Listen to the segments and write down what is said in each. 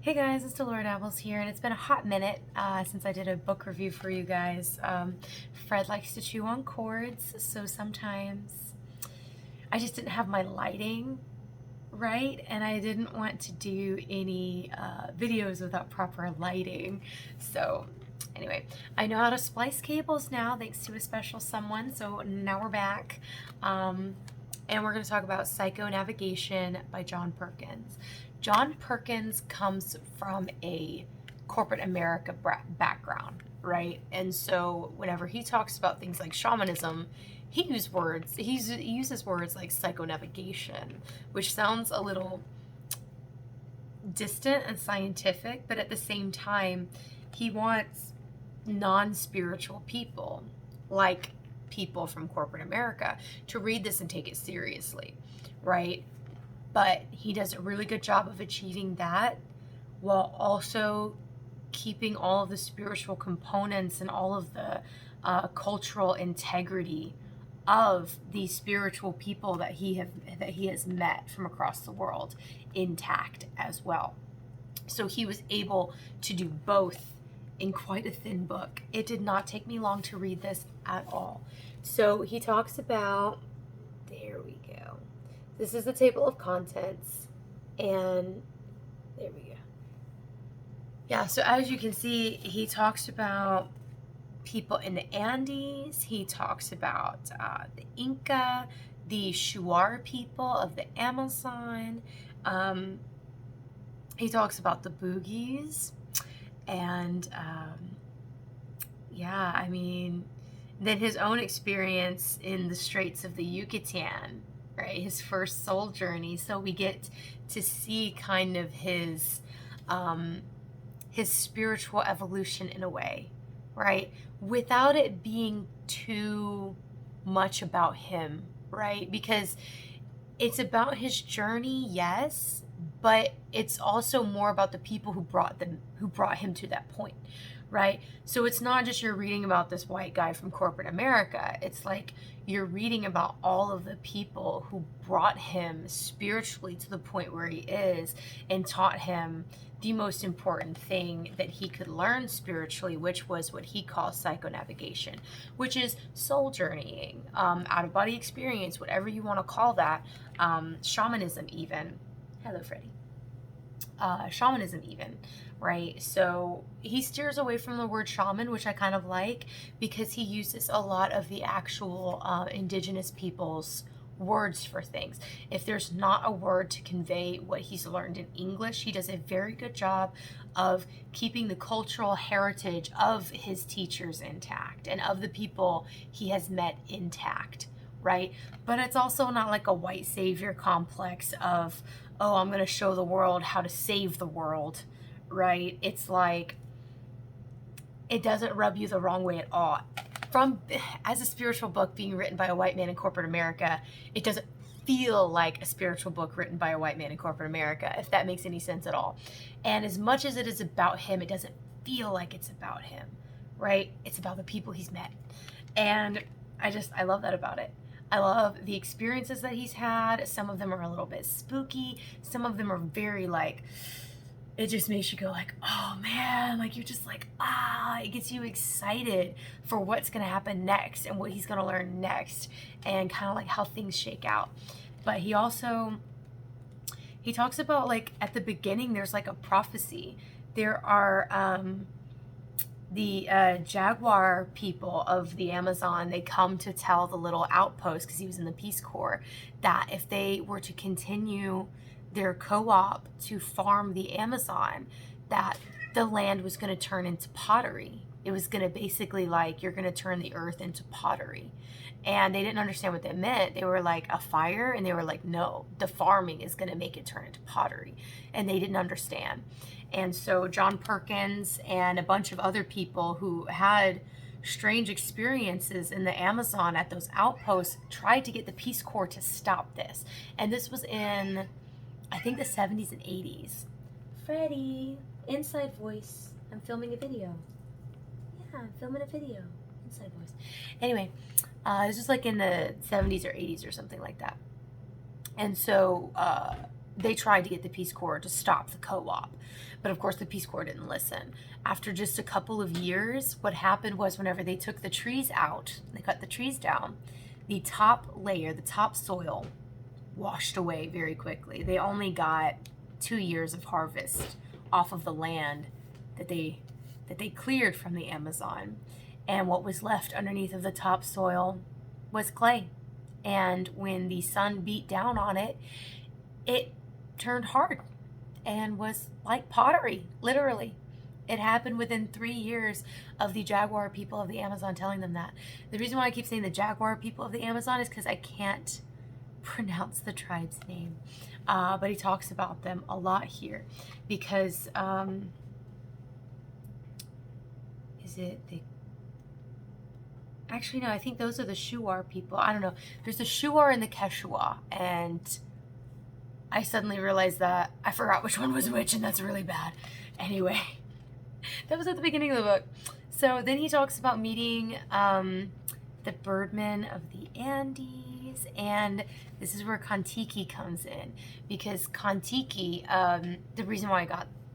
Hey guys, it's Delora Dabbles here, and it's been a hot minute since I did a book review for you guys. Fred likes to chew on cords, so sometimes I just didn't have my lighting right, and I didn't want to do any videos without proper lighting. So anyway, I know how to splice cables now thanks to a special someone, so now we're back. And we're going to talk about Psychonavigation by John Perkins. John Perkins comes from a corporate America background, right? And so whenever he talks about things like shamanism, he uses words like psychonavigation, which sounds a little distant and scientific, but at the same time, he wants non-spiritual people, like people from corporate America, to read this and take it seriously, right? But he does a really good job of achieving that while also keeping all of the spiritual components and all of the cultural integrity of these spiritual people that he has met from across the world intact as well. So he was able to do both in quite a thin book. It did not take me long to read this at all. So he talks about, there we go. This is the table of contents, and there we go. Yeah, so as you can see, he talks about people in the Andes. He talks about the Inca, the Shuar people of the Amazon. He talks about the Boogies, and yeah, I mean, then his own experience in the Straits of the Yucatan, right? His first soul journey. So we get to see kind of his spiritual evolution in a way, right? Without it being too much about him, right? Because it's about his journey, yes, but it's also more about the people who brought him to that point, right? So it's not just you're reading about this white guy from corporate America. It's like you're reading about all of the people who brought him spiritually to the point where he is and taught him the most important thing that he could learn spiritually, which was what he calls psychonavigation, which is soul journeying, out-of-body experience, whatever you want to call that, shamanism even. Hello, Freddie. Shamanism even, right? So he steers away from the word shaman, which I kind of like, because he uses a lot of the actual indigenous people's words for things. If there's not a word to convey what he's learned in English, he does a very good job of keeping the cultural heritage of his teachers intact and of the people he has met intact, right? But it's also not like a white savior complex of, oh, I'm going to show the world how to save the world, right? It's like, it doesn't rub you the wrong way at all. As a spiritual book being written by a white man in corporate America, it doesn't feel like a spiritual book written by a white man in corporate America, if that makes any sense at all. And as much as it is about him, it doesn't feel like it's about him, right? It's about the people he's met. And I love that about it. I love the experiences that he's had. Some of them are a little bit spooky. Some of them are very like, it just makes you go like, oh man, like you're just like, it gets you excited for what's going to happen next and what he's going to learn next and kind of like how things shake out. But he talks about, like, at the beginning, there's like a prophecy. There are the Jaguar people of the Amazon. They come to tell the little outpost, because he was in the Peace Corps, that if they were to continue their co-op to farm the Amazon, that the land was going to turn into pottery. It was going to basically, like, you're going to turn the earth into pottery. And they didn't understand what that meant. They were like, a fire? And they were like, no, the farming is going to make it turn into pottery. And they didn't understand. And so John Perkins and a bunch of other people who had strange experiences in the Amazon at those outposts tried to get the Peace Corps to stop this. And this was in, I think, the 70s and 80s. Freddie, inside voice. I'm filming a video. Yeah, I'm filming a video. Inside voice. Anyway, this was like in the 70s or 80s or something like that. And so they tried to get the Peace Corps to stop the co-op. But of course, the Peace Corps didn't listen. After just a couple of years, what happened was whenever they took the trees out, they cut the trees down, the top layer, the top soil, washed away very quickly. They only got 2 years of harvest off of the land that they cleared from the Amazon. And what was left underneath of the topsoil was clay. And when the sun beat down on it, it turned hard and was like pottery, literally. It happened within 3 years of the Jaguar people of the Amazon telling them that. The reason why I keep saying the Jaguar people of the Amazon is because I can't pronounce the tribe's name. But he talks about them a lot here because, actually, no, I think those are the Shuar people. I don't know. There's the Shuar and the Quechua, and I suddenly realized that I forgot which one was which, and that's really bad. Anyway, that was at the beginning of the book. So then he talks about meeting the birdmen of the Andes, and this is where Kon-Tiki comes in, because Kon-Tiki, the reason why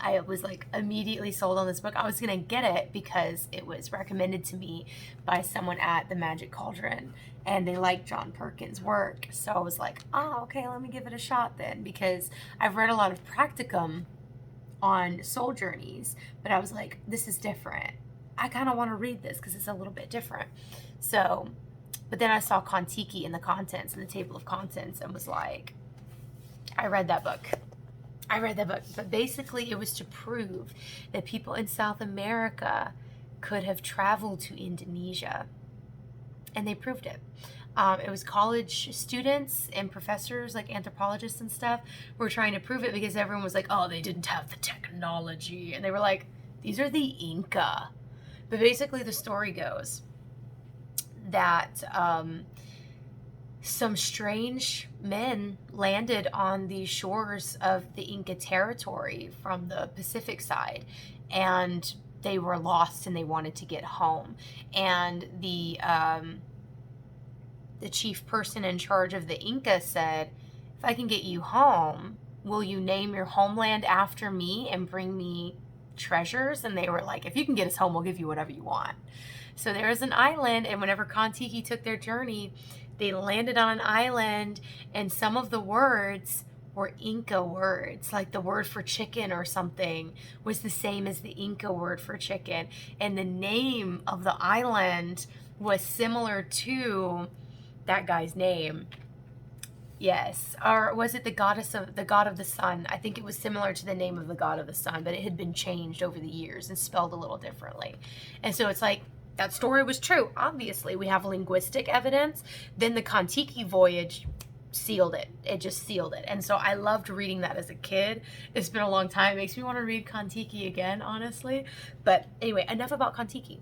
I was like immediately sold on this book. I was gonna get it because it was recommended to me by someone at the Magic Cauldron, and they liked John Perkins' work. So I was like, oh, okay, let me give it a shot then, because I've read a lot of practicum on soul journeys, but I was like, this is different. I kind of want to read this because it's a little bit different. So, but then I saw Kon-Tiki in the contents, in the table of contents, and was like, I read that book. But basically it was to prove that people in South America could have traveled to Indonesia. And they proved it. It was college students and professors, like anthropologists and stuff, were trying to prove it because everyone was like, oh, they didn't have the technology. And they were like, these are the Inca. But basically the story goes that some strange men landed on the shores of the Inca territory from the Pacific side, and they were lost and they wanted to get home. And the chief person in charge of the Inca said, if I can get you home, will you name your homeland after me and bring me treasures? And they were like, if you can get us home, we'll give you whatever you want. So there was an island, and whenever Kon-Tiki took their journey, they landed on an island, and some of the words were Inca words, like the word for chicken or something was the same as the Inca word for chicken. And the name of the island was similar to that guy's name. Yes. Or was it the god of the sun? I think it was similar to the name of the god of the sun, but it had been changed over the years and spelled a little differently. And so it's like, that story was true. Obviously, we have linguistic evidence. Then the Kon-Tiki voyage sealed it. It just sealed it. And so I loved reading that as a kid. It's been a long time. It makes me want to read Kon-Tiki again, honestly. But anyway, enough about Kon-Tiki.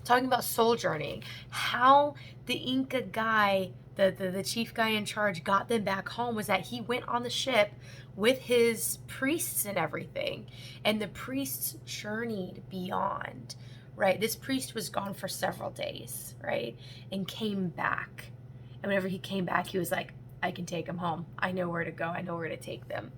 Talking about soul journeying. How the Inca guy, the chief guy in charge, got them back home was that he went on the ship with his priests and everything. And the priests journeyed beyond. Right, this priest was gone for several days, right, and came back. And whenever he came back, he was like, I can take them home. I know where to go. I know where to take them.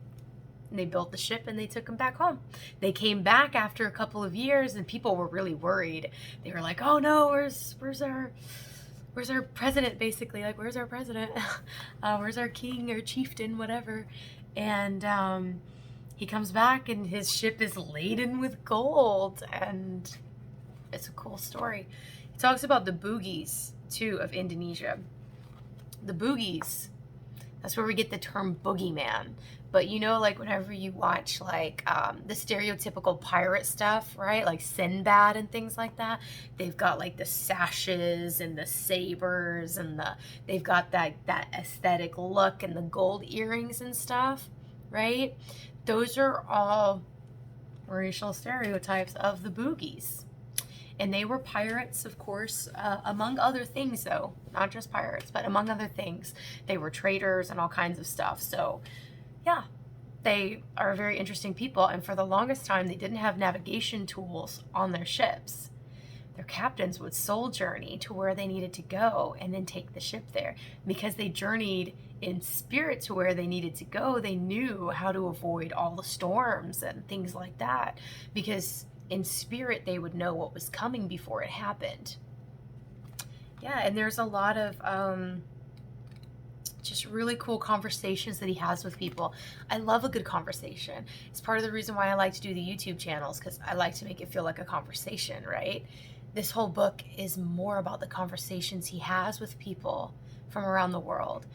And they built the ship and they took them back home. They came back after a couple of years, and people were really worried. They were like, oh no, where's our president, basically? Like, where's our president? Where's our king or chieftain, whatever? And he comes back, and his ship is laden with gold, and it's a cool story. He talks about the Bugis, too, of Indonesia. The Bugis, that's where we get the term boogeyman. But you know, like whenever you watch like the stereotypical pirate stuff, right? Like Sinbad and things like that. They've got like the sashes and the sabers and they've got that aesthetic look and the gold earrings and stuff, right? Those are all racial stereotypes of the Bugis. And they were pirates, of course, among other things, though. Not just pirates, but among other things. They were traders and all kinds of stuff. So, yeah, they are very interesting people. And for the longest time, they didn't have navigation tools on their ships. their captains would soul journey to where they needed to go and then take the ship there. Because they journeyed in spirit to where they needed to go, they knew how to avoid all the storms and things like that. Because in spirit, they would know what was coming before it happened. Yeah, and there's a lot of just really cool conversations that he has with people. I love a good conversation. It's part of the reason why I like to do the YouTube channels, because I like to make it feel like a conversation, right? This whole book is more about the conversations he has with people from around the world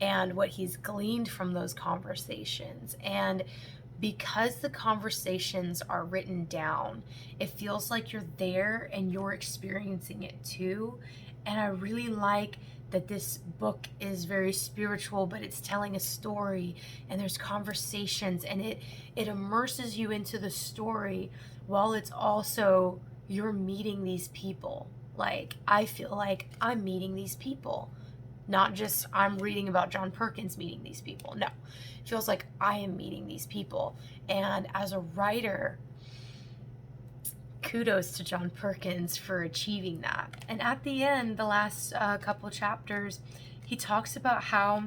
and what he's gleaned from those conversations. And because the conversations are written down, it feels like you're there and you're experiencing it too. And I really like that this book is very spiritual, but it's telling a story and there's conversations, and it immerses you into the story while it's also you're meeting these people. Like, I feel like I'm meeting these people, not just I'm reading about John Perkins meeting these people. No, it feels like I am meeting these people. And as a writer, kudos to John Perkins for achieving that. And at the end, the last couple chapters, he talks about how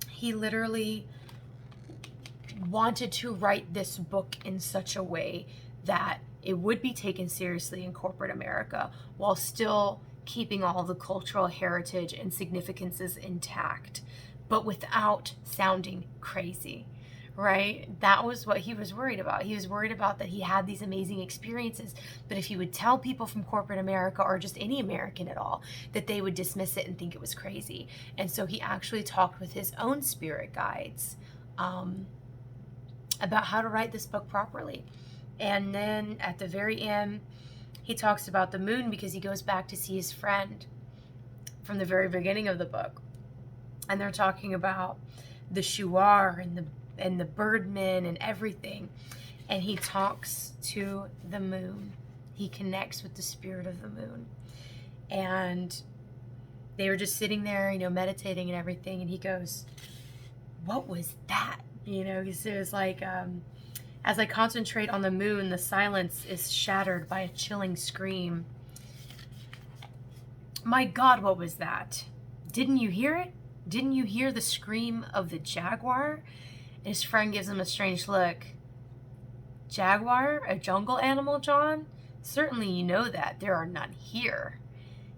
he literally wanted to write this book in such a way that it would be taken seriously in corporate America while still keeping all the cultural heritage and significances intact, but without sounding crazy. Right? That was what he was worried about. He was worried about that he had these amazing experiences, but if he would tell people from corporate America, or just any American at all, that they would dismiss it and think it was crazy. And so he actually talked with his own spirit guides about how to write this book properly. And then at the very end, he talks about the moon, because he goes back to see his friend from the very beginning of the book. And they're talking about the shuar and the birdmen and everything. And he talks to the moon. He connects with the spirit of the moon. And they were just sitting there, meditating and everything. And he goes, what was that? Because it was like, as I concentrate on the moon, the silence is shattered by a chilling scream. My God, what was that? Didn't you hear it? Didn't you hear the scream of the jaguar? And his friend gives him a strange look. Jaguar? A jungle animal, John? Certainly you know that. There are none here.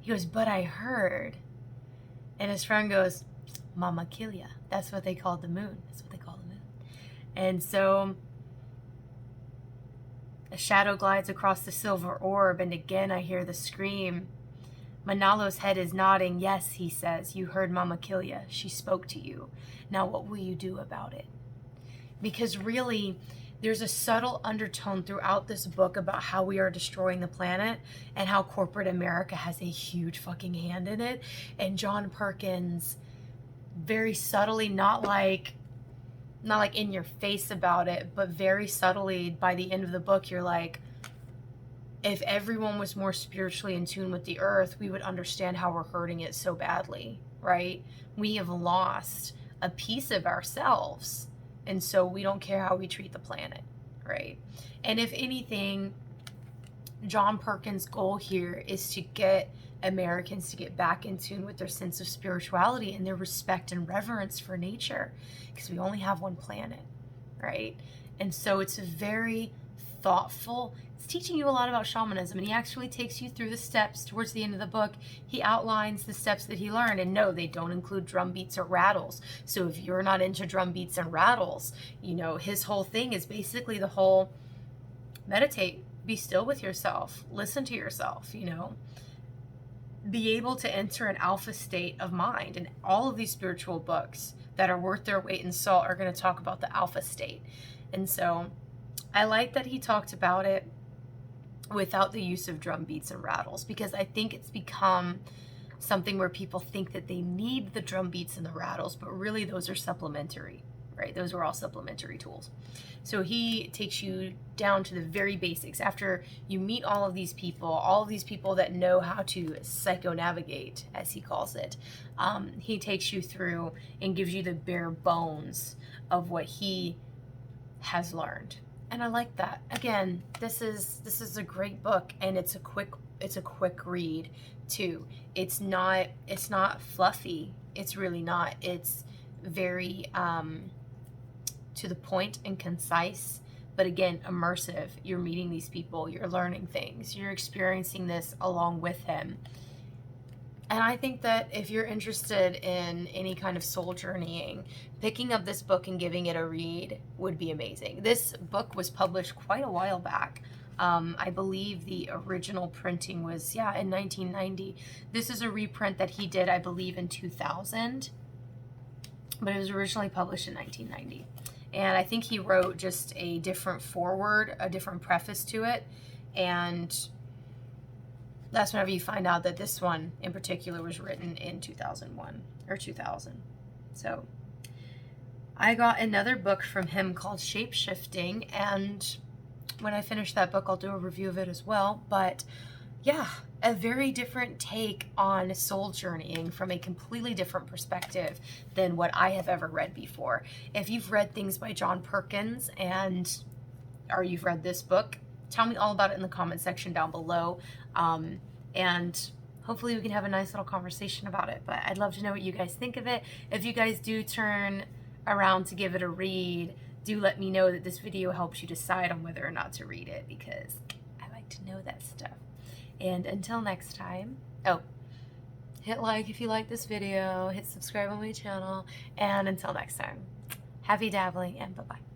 He goes, but I heard. And his friend goes, Mama Kilia. That's what they called the moon. That's what they call the moon. And so a shadow glides across the silver orb, and again I hear the scream. Manalo's head is nodding. Yes, he says, you heard Mama Kilia. She spoke to you. Now what will you do about it? Because really, there's a subtle undertone throughout this book about how we are destroying the planet and how corporate America has a huge fucking hand in it. And John Perkins, very subtly, not like in your face about it, but very subtly by the end of the book, you're like, if everyone was more spiritually in tune with the earth, we would understand how we're hurting it so badly, right? We have lost a piece of ourselves. And so we don't care how we treat the planet, right? And if anything, John Perkins' goal here is to get Americans to get back in tune with their sense of spirituality and their respect and reverence for nature, because we only have one planet, right? And so it's a very thoughtful, it's teaching you a lot about shamanism, and he actually takes you through the steps. Towards the end of the book, he outlines the steps that he learned, and no, they don't include drum beats or rattles. So if you're not into drum beats and rattles, his whole thing is basically the whole meditate, be still with yourself, listen to yourself, be able to enter an alpha state of mind. And all of these spiritual books that are worth their weight in salt are going to talk about the alpha state. And so I like that he talked about it without the use of drum beats and rattles, because I think it's become something where people think that they need the drum beats and the rattles, but really those are supplementary, right? Those are all supplementary tools. So he takes you down to the very basics. After you meet all of these people that know how to psychonavigate, as he calls it, he takes you through and gives you the bare bones of what he has learned. And I like that. Again, this is a great book, and it's a quick read too. It's not fluffy. It's really not. It's very to the point and concise, but again, immersive. You're meeting these people, you're learning things, you're experiencing this along with him. And I think that if you're interested in any kind of soul journeying, picking up this book and giving it a read would be amazing. This book was published quite a while back. I believe the original printing was, in 1990. This is a reprint that he did, I believe, in 2000. But it was originally published in 1990. And I think he wrote just a different foreword, a different preface to it. And that's whenever you find out that this one in particular was written in 2001 or 2000. So I got another book from him called Shapeshifting, and when I finish that book, I'll do a review of it as well. But yeah, a very different take on soul journeying from a completely different perspective than what I have ever read before. If you've read things by John Perkins or you've read this book, tell me all about it in the comment section down below. And hopefully we can have a nice little conversation about it. But I'd love to know what you guys think of it. If you guys do turn around to give it a read, do let me know that this video helps you decide on whether or not to read it, because I like to know that stuff. And until next time, hit like if you like this video, hit subscribe on my channel, and until next time, happy dabbling and bye-bye.